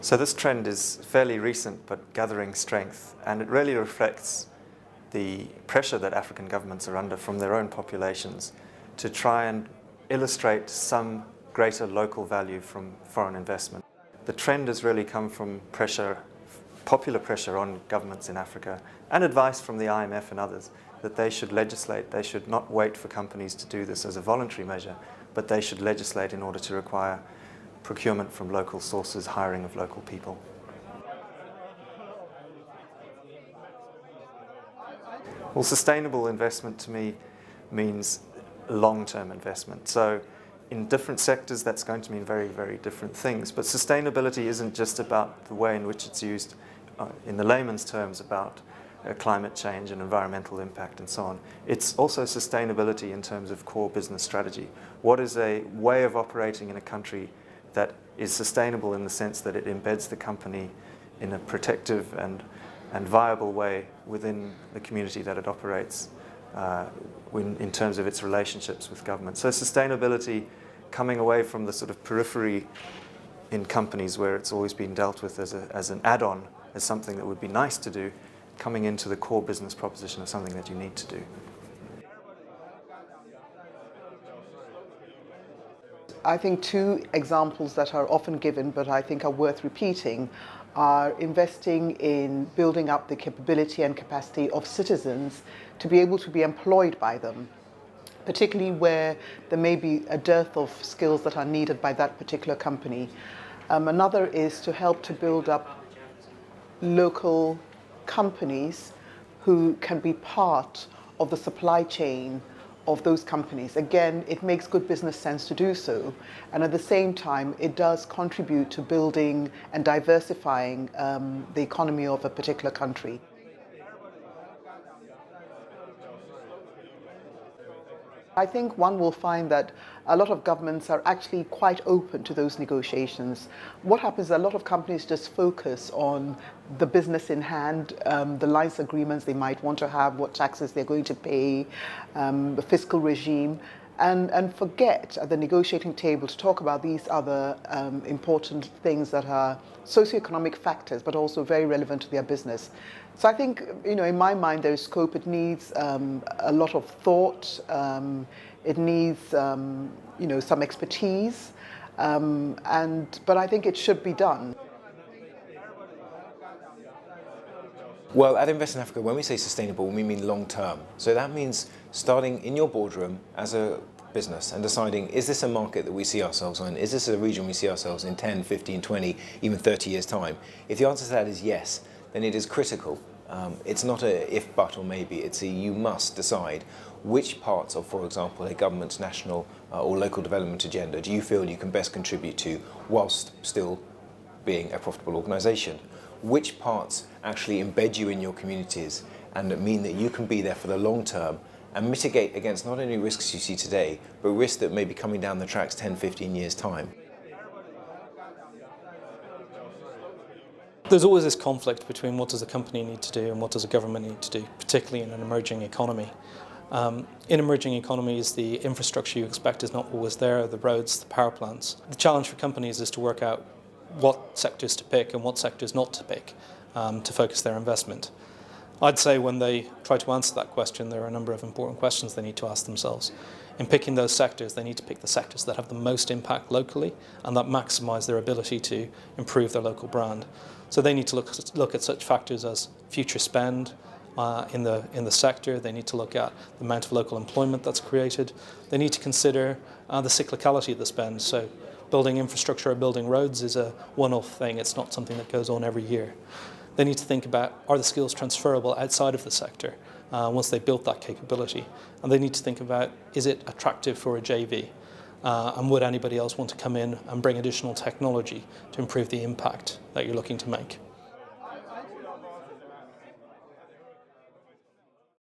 So this trend is fairly recent but gathering strength, and it really reflects the pressure that African governments are under from their own populations to try and illustrate some greater local value from foreign investment. The trend has really come from pressure, popular pressure on governments in Africa, and advice from the IMF and others that they should legislate. They should not wait for companies to do this as a voluntary measure, but they should legislate in order to require procurement from local sources, hiring of local people. Well, sustainable investment to me means long-term investment. So in different sectors, that's going to mean very, very different things. But sustainability isn't just about the way in which it's used in the layman's terms about climate change and environmental impact and so on. It's also sustainability in terms of core business strategy. What is a way of operating in a country that is sustainable in the sense that it embeds the company in a protective and viable way within the community that it operates in terms of its relationships with government. So sustainability coming away from the sort of periphery in companies where it's always been dealt with as an add-on, as something that would be nice to do, coming into the core business proposition of something that you need to do. I think two examples that are often given, but I think are worth repeating, are investing in building up the capability and capacity of citizens to be able to be employed by them, particularly where there may be a dearth of skills that are needed by that particular company. Another is to help to build up local companies who can be part of the supply chain of those companies. Again, it makes good business sense to do so, and at the same time it does contribute to building and diversifying the economy of a particular country. I think one will find that a lot of governments are actually quite open to those negotiations. What happens is a lot of companies just focus on the business in hand, the license agreements they might want to have, what taxes they're going to pay, the fiscal regime, and forget at the negotiating table to talk about these other important things that are socioeconomic factors, but also very relevant to their business. So I think, in my mind, there is scope. It needs a lot of thought. It needs, some expertise, but I think it should be done. Well, at Invest in Africa, when we say sustainable, we mean long term. So that means starting in your boardroom as a business and deciding, is this a market that we see ourselves in? Is this a region we see ourselves in 10, 15, 20, even 30 years' time? If the answer to that is yes, then it is critical. It's not a if, but, or maybe. It's a you must decide which parts of, for example, a government's national or local development agenda do you feel you can best contribute to whilst still being a profitable organisation? Which parts actually embed you in your communities and mean that you can be there for the long term and mitigate against not only risks you see today, but risks that may be coming down the tracks 10, 15 years' time? There's always this conflict between what does a company need to do and what does a government need to do, particularly in an emerging economy. In emerging economies, the infrastructure you expect is not always there, the roads, the power plants. The challenge for companies is to work out what sectors to pick and what sectors not to pick to focus their investment. I'd say when they try to answer that question, there are a number of important questions they need to ask themselves. In picking those sectors, they need to pick the sectors that have the most impact locally and that maximise their ability to improve their local brand. So they need to look at such factors as future spend in the sector. They need to look at the amount of local employment that's created. They need to consider the cyclicality of the spend. So building infrastructure or building roads is a one-off thing. It's not something that goes on every year. They need to think about, are the skills transferable outside of the sector once they've built that capability? And they need to think about, is it attractive for a JV? And would anybody else want to come in and bring additional technology to improve the impact that you're looking to make?